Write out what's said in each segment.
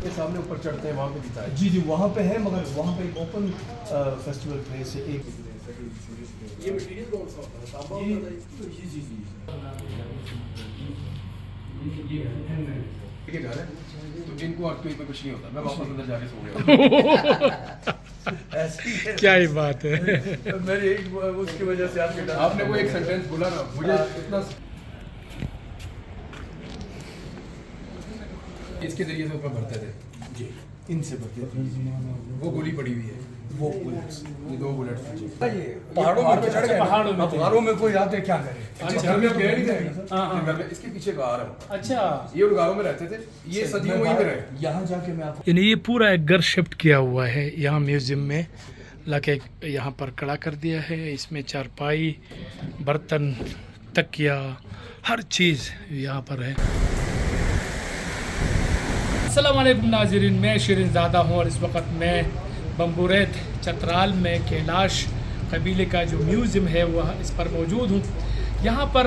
के सामने ऊपर चढ़ते हैं वहाँ पे दिखता है। जी जी वहाँ पे है, मगर वहाँ पे एक ओपन फेस्टिवल प्लेस है। एक ये मटेरियल कौन सा होता है? तांबा होता है? जी जी जी ये घर है तो इनको आज पे कुछ नहीं होता, मैं वापस अंदर जाके सो गया। ऐसी है। क्या ही बात है। मेरी एक उसकी वजह से आपने वो एक सेंटेंस बोला ना, मुझे इतना इसके जरिए से ऊपर भरते थे जी इनसे बदले वो गोली पड़ी हुई है, वो बुलेट्स ये 2 बुलेट्स हैं। पहाड़ों में चढ़ गए, पहाड़ों में पहाड़ों में कोई आते क्या करे। घर में गए नहीं थे, हाँ। घर में इसके पीछे गार है। अच्छा, ये उन गारों में रहते थे, ये सदियों वहीं पे रहे। यहाँ जाके मैं आपको यानी ये पूरा एक घर शिफ्ट किया हुआ है यहाँ म्यूज़ियम में, लाके यहाँ पर खड़ा कर दिया है। इसमें चारपाई, बर्तन, तकिया, हर चीज़ यहाँ पर है। अस्सलाम वालेकुम नाज़रीन, मैं शिरीन ज़ादा हूँ और इस वक्त मैं बम्बुरैत चतराल में कैलाश कबीले का जो म्यूज़ियम है वह इस पर मौजूद हूँ। यहाँ पर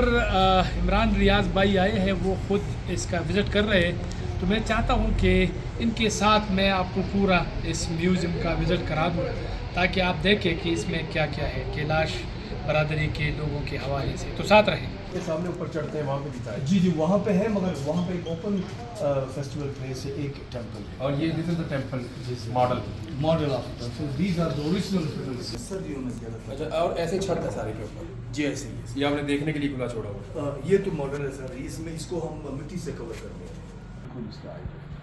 इमरान रियाज भाई आए हैं, वो ख़ुद इसका विज़िट कर रहे हैं, तो मैं चाहता हूँ कि इनके साथ मैं आपको पूरा इस म्यूज़ियम का विज़िट करा दूँ ताकि आप देखें कि इसमें क्या क्या है कैलाश बरादरी के लोगों के हवाले से। तो साथ रहें। के सामने ऊपर चढ़ते हैं वहाँ पे दिखता है। जी जी वहाँ पे है, मगर वहाँ पे एक ओपन फेस्टिवल प्लेस है, एक टेम्पल है। और ये this is the temple model. Model of temple, these are the original temples. सर्दियों में ज़्यादा अच्छा, और ऐसे छत है सारे के ऊपर, जी ऐसे ही है। ये आपने देखने के लिए खुला छोड़ा हुआ ये तो मॉडल है सर, इसमें इसको हम मिट्टी से कवर कर रहे हैं। है।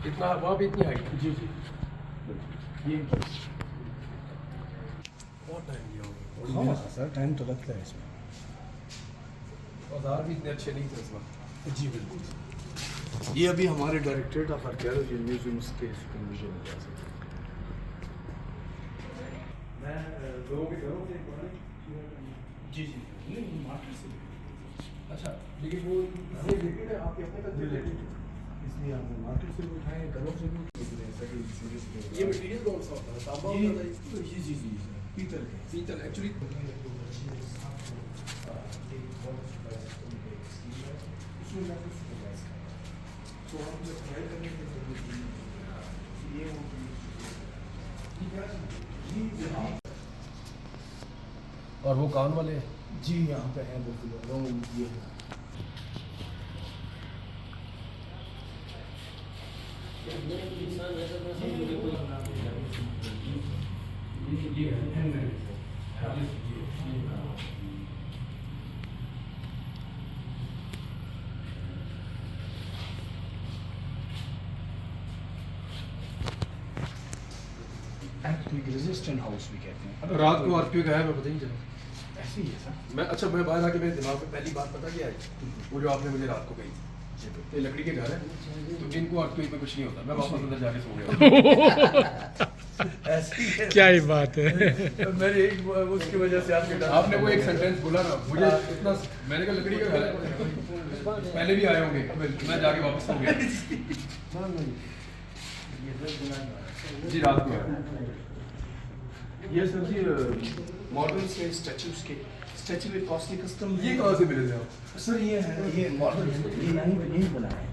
इतना वहाँ पे इतनी हाइट जी जी ये बहुत टाइम लिया होगा। हाँ सर टाइम तो लगता है इसमें। औजार भी इतने अच्छे नहीं थे इस वक्त। जी बिल्कुल। ये अभी हमारे डायरेक्टरेट ऑफ आर्कियोलॉजी म्यूजियम्स के म्यूजियम में जा सकते हैं। मैं लोगों के घरों से जी जी नहीं मार्केट से। अच्छा, लेकिन वो रिलेटेड है आपके अपने तक रिलेटेड, इसलिए हमने मार्केट से भी उठाए, घरों से भी उठाए। ये मटेरियल कौन सा होता है? तांबा होता है? जी जी जी पीतल है। पीतल एक्चुअली तो हम जब ट्राई करने के ये और वो कान वाले जी यहाँ पे है वो ये रेजिस्टेंट हाउस भी कहते हैं। रात को आरपीओ गया है, मैं पता ही नहीं चला। ऐसे ही है सर। मैं अच्छा मैं बाहर आके मेरे दिमाग में पहली बात पता क्या है, वो जो आपने मुझे रात को कही, ये लकड़ी के घर है तो इनको आरपीओ पे कुछ नहीं होता, मैं वापस अंदर जाके सो गया। ऐसी है। क्या ही बात है। मेरी एक उसकी वजह से आपने वो एक सेंटेंस बोला ना, मुझे इतना, मैंने कहा लकड़ी का घर है, पहले भी आए होंगे, मैं जाके वापस सो गया। जी रात को आया। ये सर जी मॉडल्स के स्टैचूज के स्टैचू में कॉस्टली कस्टम। ये कहाँ से मिले थे आप? सर ये है, ये मॉडल ये यहीं बना है।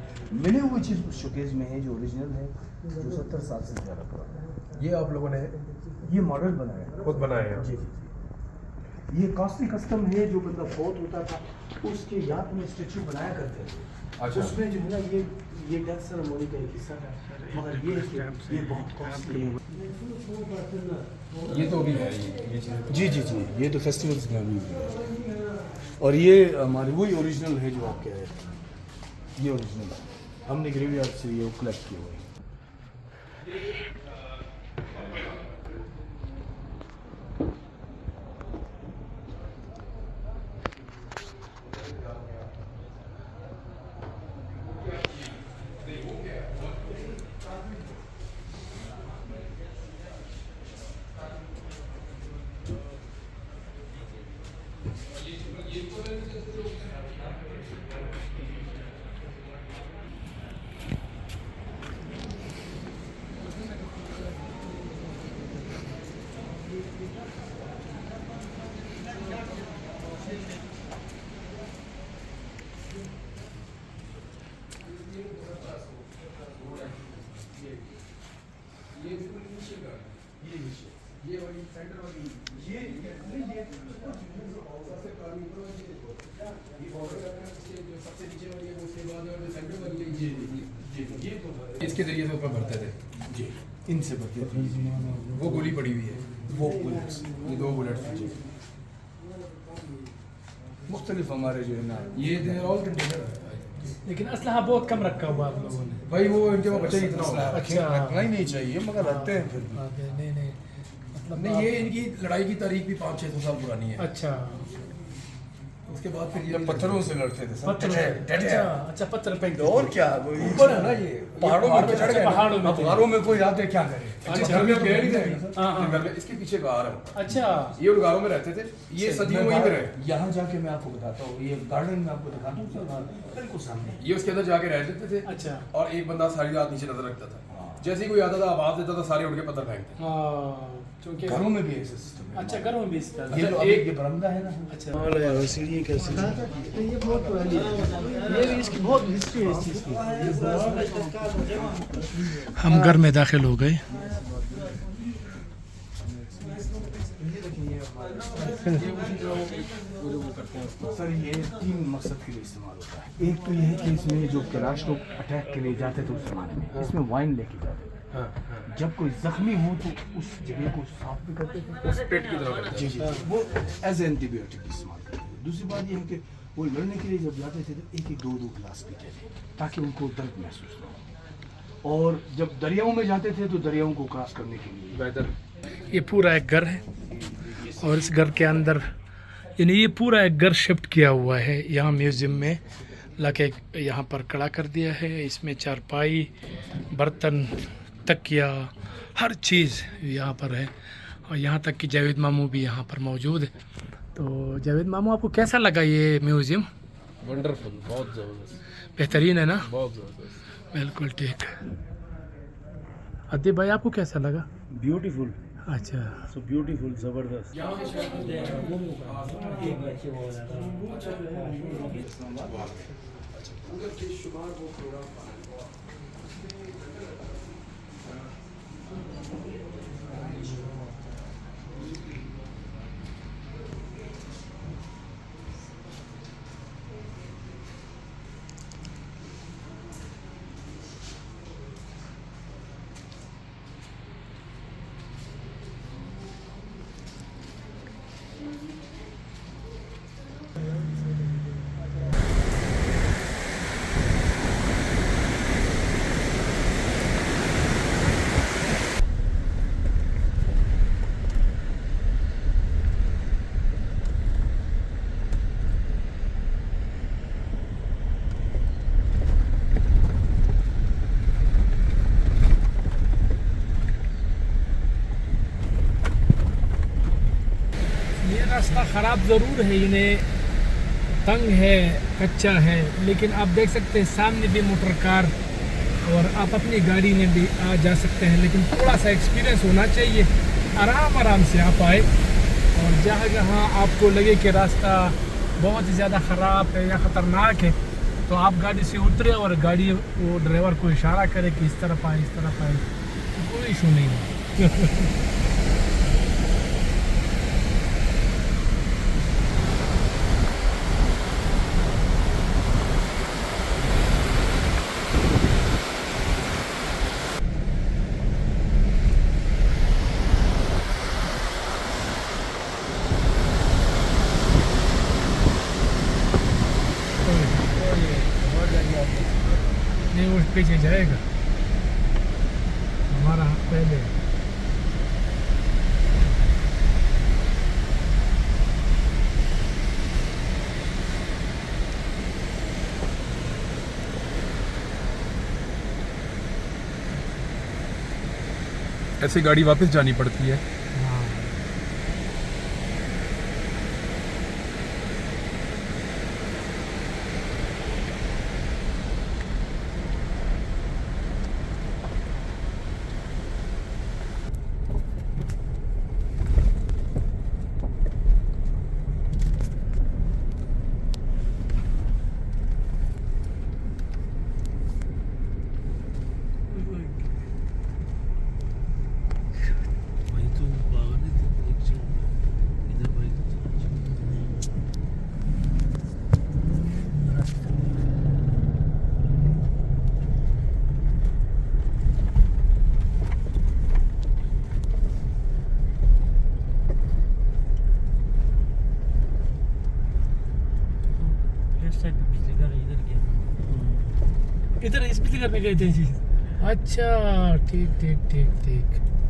मिले हुए चीज़ उस शोकेज में है जो ओरिजिनल है, जो 70 साल से ज़्यादा पुराना है। ये आप लोगों ने ये मॉडल बनाया है। खुद बनाए हैं? जी जी जी। ये कॉस्टली कस्टम है, जो बंदा फौत होता था उसके याद में स्टैचू बनाया करते थे। अच्छा। उसमें जो है ना ये डेथ सेरेमनी का एक हिस्सा है, मगर ये बहुत कॉस्टली है। ये तो भी है, ये चीज़ जी जी जी ये तो फेस्टिवल्स में अभी है। और ये हमारे वही ओरिजिनल है जो आप कह रहे थे, ये ओरिजिनल है, हमने ग्रेवयार्ड से ये कलेक्ट किए हुए हैं। इसके जरिए से उसमें भरते थे। जी, इनसे बदले थे। वो गोली पड़ी हुई है, वो बुलेट्स, ये 2 बुलेट्स हैं। जी, मुख्तलिफ हमारे जो है ना, ये दे ऑल कंटेनर। लेकिन असलहा बहुत कम रखा हुआ आप लोगों ने। भाई वो इनके वहाँ बचा ही इतना होगा। अच्छा। रखना ही नहीं चाहिए, मगर रखते हैं फिर भी। नहीं नहीं मतलब नहीं, ये इनकी लड़ाई की तारीख भी 500-600 साल पुरानी है। अच्छा उसके बाद फिर ये जब पत्थरों से लड़ते थे सब। पत्थर अच्छा अच्छा पत्थर फेंक दो। और क्या, वो ऊपर है ना ये पहाड़ों में पे चढ़ गए ना। पहाड़ों में अब पहाड़ों में कोई आके क्या करे। अच्छा, घर में गए नहीं थे। हाँ, हाँ। घर में इसके पीछे गार है। अच्छा ये उन गारों में रहते थे, ये सदियों वहीं पे रहे। यहाँ जाके मैं आपको बताता हूँ, ये गार्डन में आपको दिखाता हूँ, बिल्कुल सामने। ये उसके अंदर जाके रह लेते थे। अच्छा और एक बंदा सारी रात नीचे नजर रखता था। जैसे ही कोई आता था, आवाज देता था, सारे उड़ के पत्थर फेंकते। हाँ क्योंकि घरों में भी ऐसा सिस्टम है। अच्छा घरों में भी इसका ये जो एक- ये बरामदा है ना, अच्छा सीढ़ी कैसे ये बहुत पुरानी है, ये भी इसकी बहुत हिस्ट्री है इस चीज़ की। हम घर में दाखिल हो गए। सर ये 3 मकसद के लिए इस्तेमाल होता है। एक तो ये है कि इसमें जो कैलाश लोग अटैक के लिए जाते थे उस जमाने में, इसमें वाइन लेके जाते थे। जब कोई जख्मी हो तो उस जगह को साफ भी करते थे। पेट की तरह करते जी जी, वो एज एंटीबायोटिक इस्तेमाल करते थे। दूसरी बात ये है कि वो लड़ने के लिए जब जाते थे तो 1-2 गिलास पीते थे ताकि उनको दर्द महसूस ना हो। और जब दरियाओं में जाते थे तो दरियाओं को क्रॉस करने के लिए बेहतर। ये पूरा एक घर है और इस घर के अंदर यानी ये पूरा एक घर शिफ्ट किया हुआ है यहाँ म्यूज़ियम में लाके यहाँ पर खड़ा कर दिया है। इसमें चारपाई, बर्तन, तकिया, हर चीज़ यहाँ पर है। और यहाँ तक कि जावेद मामू भी यहाँ पर मौजूद है। तो जावेद मामू आपको कैसा लगा ये म्यूज़ियम? वंडरफुल, बहुत जबरदस्त, बेहतरीन है ना? बहुत जबरदस्त। बिल्कुल ठीक। अदीब भाई आपको कैसा लगा? ब्यूटीफुल, अच्छा सो ब्यूटीफुल, जबरदस्त। ये रास्ता ख़राब ज़रूर है, इन्हें तंग है, कच्चा है, लेकिन आप देख सकते हैं सामने भी मोटर कार और आप अपनी गाड़ी में भी आ जा सकते हैं। लेकिन थोड़ा सा एक्सपीरियंस होना चाहिए, आराम आराम से आप आए। और जहाँ जहाँ आपको लगे कि रास्ता बहुत ही ज़्यादा ख़राब है या ख़तरनाक है तो आप गाड़ी से उतरे और गाड़ी वो ड्राइवर को इशारा करे कि इस तरफ आए, इस तरफ आए, तो कोई इशू नहीं है। नहीं वो पीछे जाएगा, हमारा पहले। ऐसे गाड़ी वापस जानी पड़ती है। हाँ वही तो साइड पे बिजली घर है, इधर गया। इधर इस बिजली घर में गए थे जी। अच्छा ठीक ठीक ठीक ठीक।